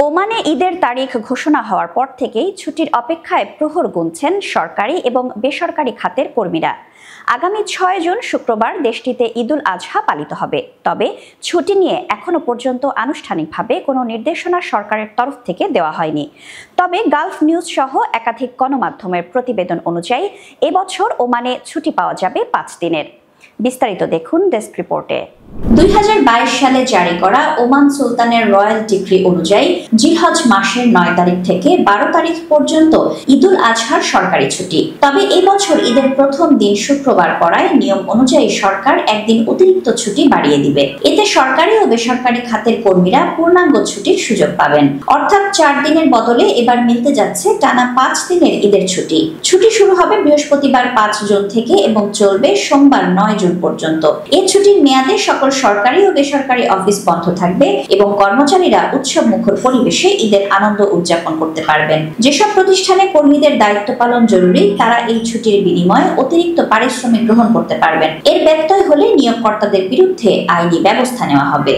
ওমানে ঈদের তারিখ ঘোষণা হওয়ার পর থেকেই ছুটির অপেক্ষায় প্রহর গুনছেন সরকারি এবং বেসরকারি খাতের কর্মীরা। আগামী ৬ জুন শুক্রবার দেশটিতে ঈদুল আজহা পালিত হবে। তবে ছুটি নিয়ে এখনো পর্যন্ত আনুষ্ঠানিকভাবে কোনো নির্দেশনা সরকারের তরফ থেকে দেওয়া হয়নি। তবে গালফ নিউজ সহ একাধিক গণমাধ্যমের প্রতিবেদন অনুযায়ী এবছর ওমানে ছুটি পাওয়া যাবে ৫ দিনের। বিস্তারিত দেখুন ডেস্ক রিপোর্টে। ২০২২ সালে জারি করা ওমান সুলতানের রয়্যাল ডিক্রি অনুযায়ী জিলহজ মাসের ৯ তারিখ থেকে ১২ তারিখ পর্যন্ত ঈদুল আজহার সরকারি ছুটি। তবে এবছর ঈদের প্রথম দিন শুক্রবার পড়ায় নিয়ম অনুযায়ী সরকার একদিন অতিরিক্ত ছুটি বাড়িয়ে দিবে। এতে সরকারি ও বেসরকারি খাতের কর্মীরা পূর্ণাঙ্গ ছুটির সুযোগ পাবেন। অর্থাৎ ৪ দিনের বদলে এবার মিলতে যাচ্ছে টানা ৫ দিনের ঈদের ছুটি। ছুটি শুরু হবে বৃহস্পতিবার ৫ জুন থেকে এবং চলবে সোমবার ৯ জুন পর্যন্ত। এই ছুটির মেয়াদে সকল সরকারি ও বেসরকারি অফিস বন্ধ থাকবে এবং কর্মচারীরা উৎসব মুখর পরিবেশে ঈদের আনন্দ উদযাপন করতে পারবেন। যেসব প্রতিষ্ঠানে কর্মীদের দায়িত্ব পালন জরুরি তারা এই ছুটির বিনিময়ে অতিরিক্ত পারিশ্রমিক গ্রহণ করতে পারবেন। এর ব্যত্যয় হলে নিয়োগকর্তাদের বিরুদ্ধে আইনি ব্যবস্থা নেওয়া হবে।